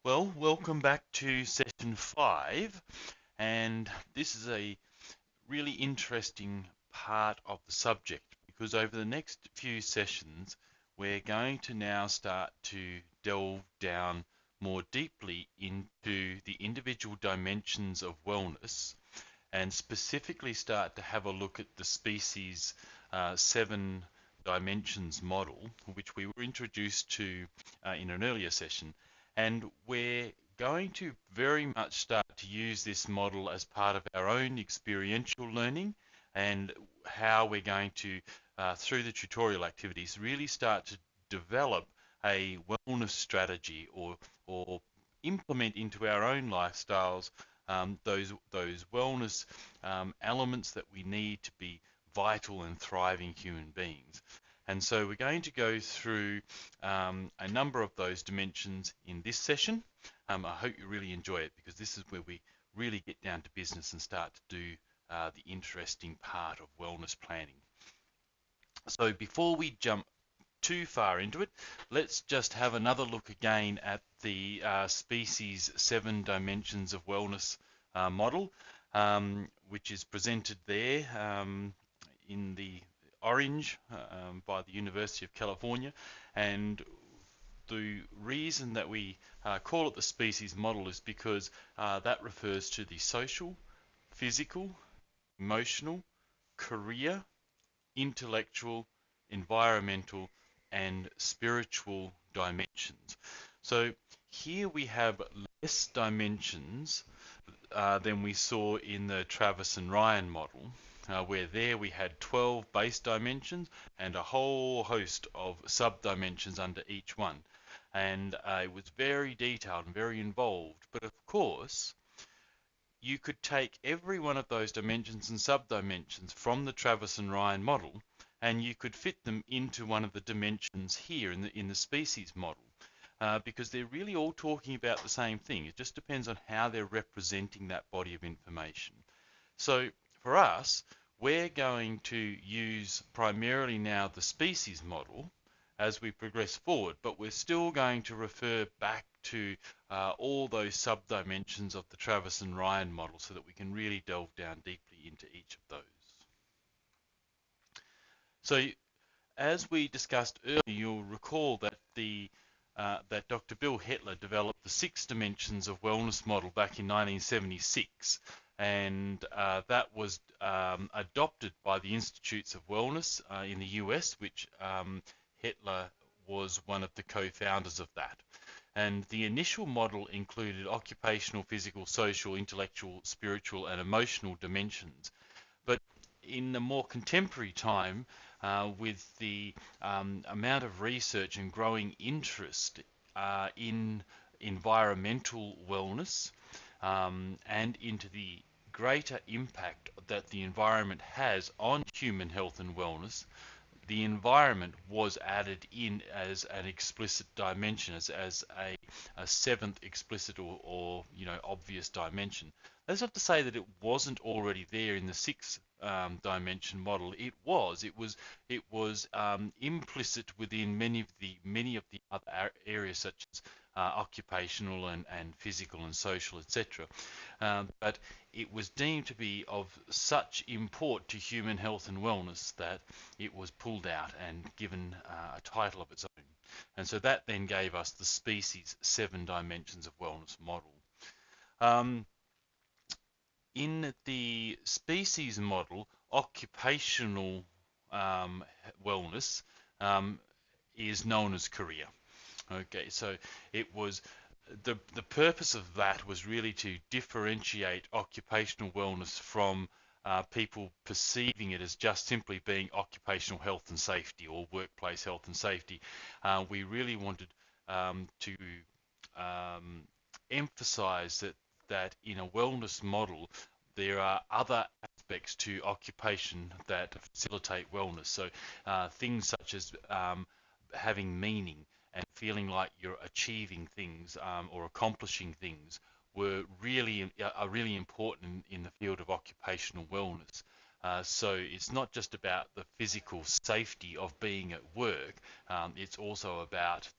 Well, welcome back to session 5, and this is a really interesting part of the subject because over the next few sessions, we're going to now start to delve down more deeply into the individual dimensions of wellness and specifically start to have a look at the species 7 dimensions model, which we were introduced to in an earlier session. And we're going to very much start to use this model as part of our own experiential learning and how we're going to, through the tutorial activities, really start to develop a wellness strategy or implement into our own lifestyles those wellness elements that we need to be vital and thriving human beings. And so we're going to go through a number of those dimensions in this session. I hope you really enjoy it because this is where we really get down to business and start to do the interesting part of wellness planning. So before we jump too far into it, let's just have another look again at the species 7 dimensions of wellness model, which is presented there in the orange by the University of California. And the reason that we call it the species model is because that refers to the social, physical, emotional, career, intellectual, environmental, and spiritual dimensions. So here we have less dimensions than we saw in the Travis and Ryan model, where there we had 12 base dimensions and a whole host of sub-dimensions under each one. And it was very detailed and very involved. But of course, you could take every one of those dimensions and sub-dimensions from the Travis and Ryan model, and you could fit them into one of the dimensions here in the species model, because they're really all talking about the same thing. It just depends on how they're representing that body of information. So for us, we're going to use primarily now the species model as we progress forward, but we're still going to refer back to all those sub-dimensions of the Travis and Ryan model so that we can really delve down deeply into each of those. So as we discussed earlier, you'll recall that that Dr. Bill Hetler developed the 6 dimensions of wellness model back in 1976, and that was adopted by the Institutes of Wellness in the US, which Hetler was one of the co-founders of that. And the initial model included occupational, physical, social, intellectual, spiritual, and emotional dimensions. But in the more contemporary time, with the amount of research and growing interest in environmental wellness and into the greater impact that the environment has on human health and wellness, the environment was added in as an explicit dimension, as a 7th explicit or obvious dimension. That's not to say that it wasn't already there in the 6th dimension model. It was implicit within many of the other areas such as occupational and physical and social, etc. But it was deemed to be of such import to human health and wellness that it was pulled out and given a title of its own. And so that then gave us the species 7 dimensions of wellness model. In the species model, occupational wellness is known as career. Okay, so it was the purpose of that was really to differentiate occupational wellness from people perceiving it as just simply being occupational health and safety or workplace health and safety. We really wanted to emphasize that in a wellness model, there are other aspects to occupation that facilitate wellness. So things such as having meaning and feeling like you're achieving things or accomplishing things are really important in the field of occupational wellness. So it's not just about the physical safety of being at work, it's also about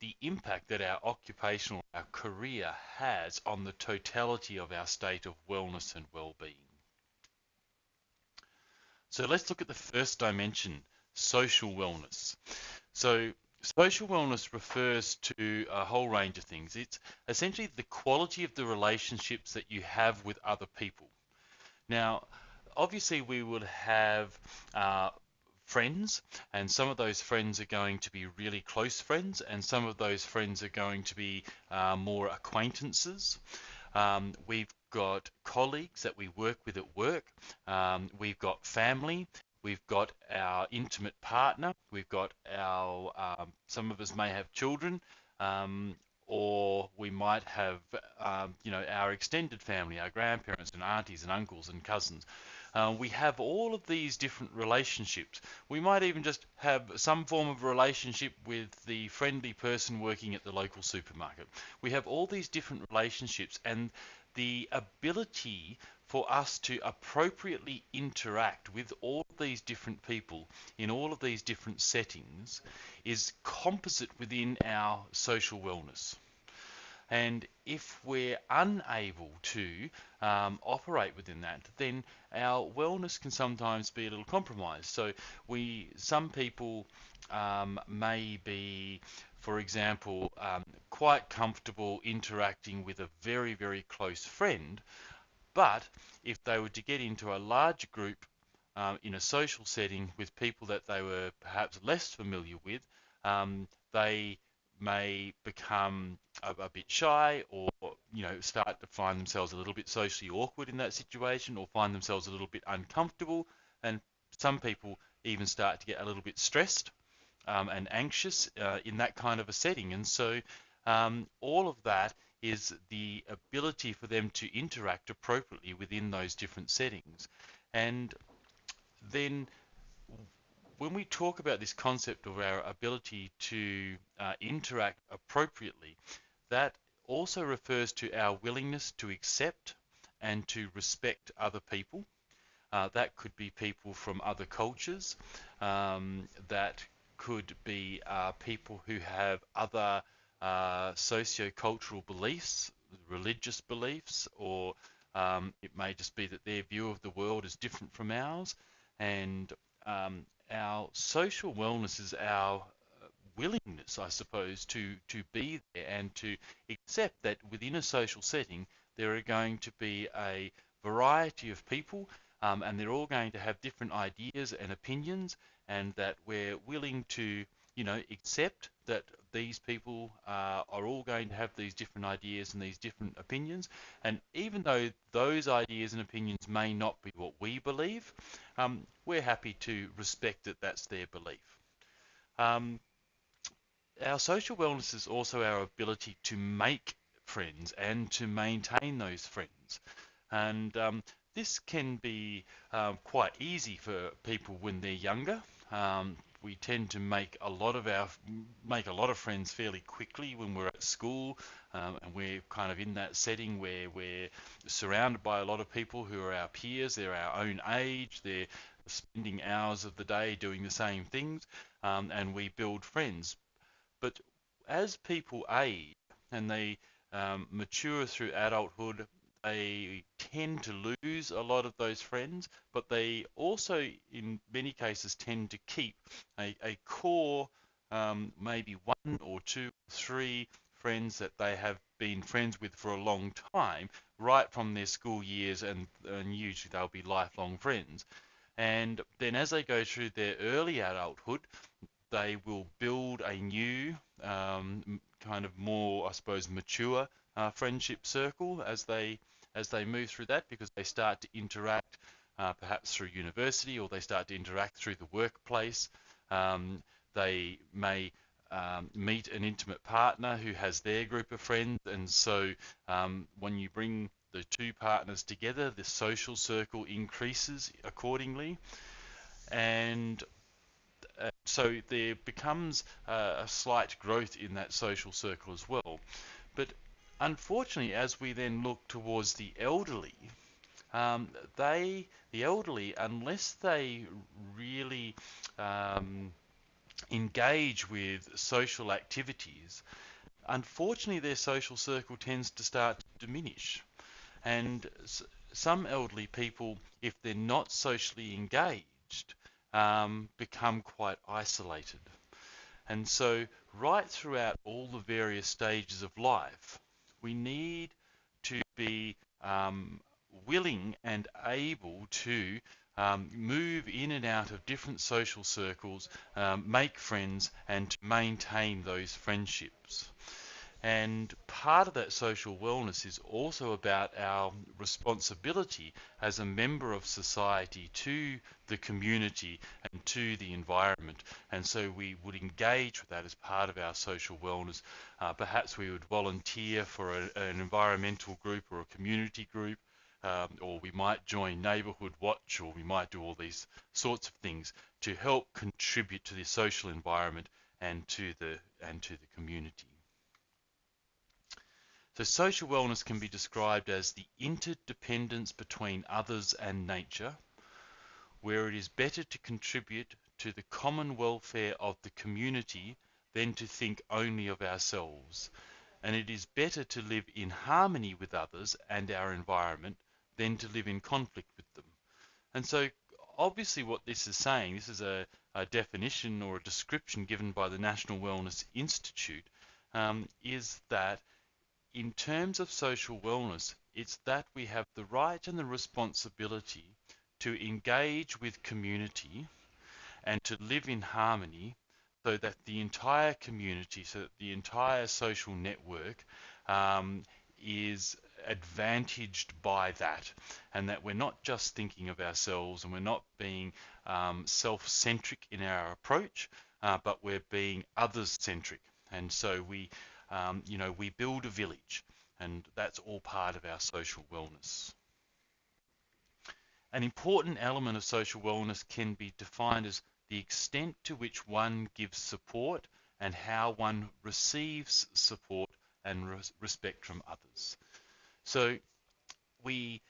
the impact that our occupational, our career has on the totality of our state of wellness and well-being. So let's look at the first dimension, social wellness. So social wellness refers to a whole range of things. It's essentially the quality of the relationships that you have with other people. Now, obviously we would have friends, and some of those friends are going to be really close friends, and some of those friends are going to be more acquaintances. We've got colleagues that we work with at work. We've got family. We've got our intimate partner. We've got our, some of us may have children, or we might have, our extended family, our grandparents and aunties and uncles and cousins. We have all of these different relationships. We might even just have some form of relationship with the friendly person working at the local supermarket. We have all these different relationships, and the ability for us to appropriately interact with all of these different people in all of these different settings is composite within our social wellness. And if we're unable to operate within that, then our wellness can sometimes be a little compromised. So some people may be, for example, quite comfortable interacting with a very, very close friend, but if they were to get into a larger group in a social setting with people that they were perhaps less familiar with, they may become a bit shy, or start to find themselves a little bit socially awkward in that situation, or find themselves a little bit uncomfortable, and some people even start to get a little bit stressed and anxious in that kind of a setting. And so all of that is the ability for them to interact appropriately within those different settings. And then when we talk about this concept of our ability to interact appropriately, that also refers to our willingness to accept and to respect other people. That could be people from other cultures. That could be people who have other socio-cultural beliefs, religious beliefs, or it may just be that their view of the world is different from ours. And our social wellness is our willingness, I suppose, to be there and to accept that within a social setting there are going to be a variety of people, and they're all going to have different ideas and opinions, and that we're willing to accept that these people are all going to have these different ideas and these different opinions. And even though those ideas and opinions may not be what we believe, we're happy to respect that that's their belief. Our social wellness is also our ability to make friends and to maintain those friends. And this can be quite easy for people when they're younger. We tend to make a lot of friends fairly quickly when we're at school, and we're kind of in that setting where we're surrounded by a lot of people who are our peers. They're our own age. They're spending hours of the day doing the same things, and we build friends. But as people age and they mature through adulthood, they tend to lose a lot of those friends, but they also, in many cases, tend to keep a core, maybe one or two or three friends that they have been friends with for a long time, right from their school years, and usually they'll be lifelong friends. And then as they go through their early adulthood, they will build a new, kind of more, I suppose, mature friendship circle as they move through that, because they start to interact perhaps through university, or they start to interact through the workplace. They may meet an intimate partner who has their group of friends, and so when you bring the two partners together, the social circle increases accordingly. And so there becomes a slight growth in that social circle as well. But unfortunately, as we then look towards the elderly, the elderly, unless they really engage with social activities, unfortunately their social circle tends to start to diminish. And some elderly people, if they're not socially engaged, become quite isolated. And so, right throughout all the various stages of life, we need to be willing and able to move in and out of different social circles, make friends, and to maintain those friendships. And part of that social wellness is also about our responsibility as a member of society to the community and to the environment. And so we would engage with that as part of our social wellness. Perhaps we would volunteer for an environmental group or a community group. Or we might join Neighbourhood Watch, or we might do all these sorts of things to help contribute to the social environment and to the community. So social wellness can be described as the interdependence between others and nature, where it is better to contribute to the common welfare of the community than to think only of ourselves. And it is better to live in harmony with others and our environment than to live in conflict with them. And so obviously what this is saying, this is a definition or a description given by the National Wellness Institute, is that in terms of social wellness, it's that we have the right and the responsibility to engage with community and to live in harmony so that the entire community, so that the entire social network is advantaged by that, and that we're not just thinking of ourselves and we're not being self-centric in our approach, but we're being others-centric. And so we build a village, and that's all part of our social wellness. An important element of social wellness can be defined as the extent to which one gives support and how one receives support and respect from others. So we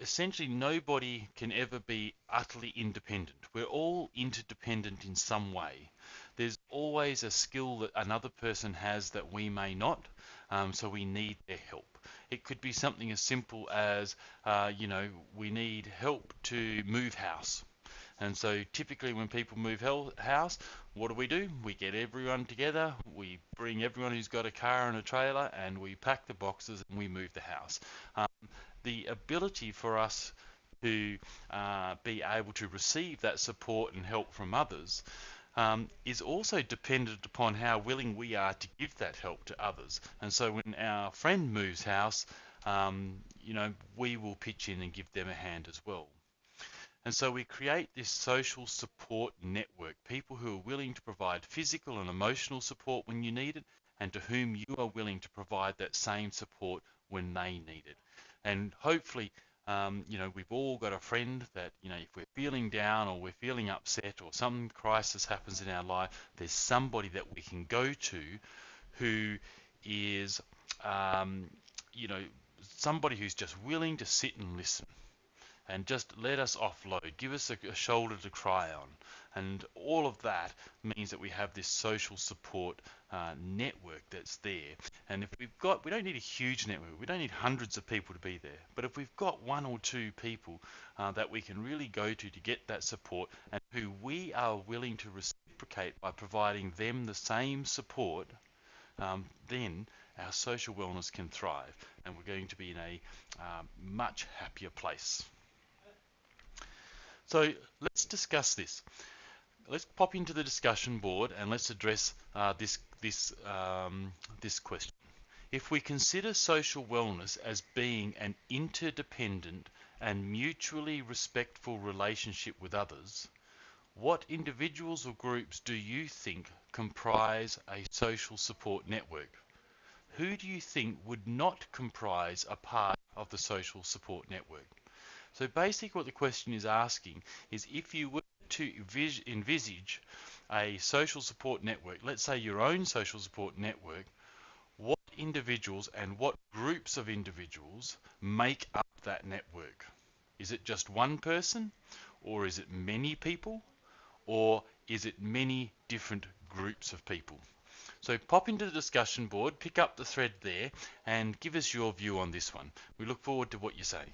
essentially nobody can ever be utterly independent. We're all interdependent in some way. There's always a skill that another person has that we may not, so we need their help. It could be something as simple as, we need help to move house. And so typically when people move house, what do? We get everyone together, we bring everyone who's got a car and a trailer, and we pack the boxes and we move the house. The ability for us to be able to receive that support and help from others is also dependent upon how willing we are to give that help to others. And so when our friend moves house, we will pitch in and give them a hand as well. And so we create this social support network, people who are willing to provide physical and emotional support when you need it, and to whom you are willing to provide that same support when they need it. And hopefully, we've all got a friend that, if we're feeling down or we're feeling upset or some crisis happens in our life, there's somebody that we can go to who is, somebody who's just willing to sit and listen and just let us offload, give us a shoulder to cry on. And all of that means that we have this social support network that's there. And if we don't need a huge network, we don't need hundreds of people to be there. But if we've got one or two people that we can really go to get that support, and who we are willing to reciprocate by providing them the same support, then our social wellness can thrive, and we're going to be in a much happier place. So let's discuss this. Let's pop into the discussion board and let's address this question. If we consider social wellness as being an interdependent and mutually respectful relationship with others, what individuals or groups do you think comprise a social support network? Who do you think would not comprise a part of the social support network? So basically what the question is asking is, if you were to envisage a social support network, let's say your own social support network, what individuals and what groups of individuals make up that network? Is it just one person, or is it many people, or is it many different groups of people? So pop into the discussion board, pick up the thread there, and give us your view on this one. We look forward to what you say.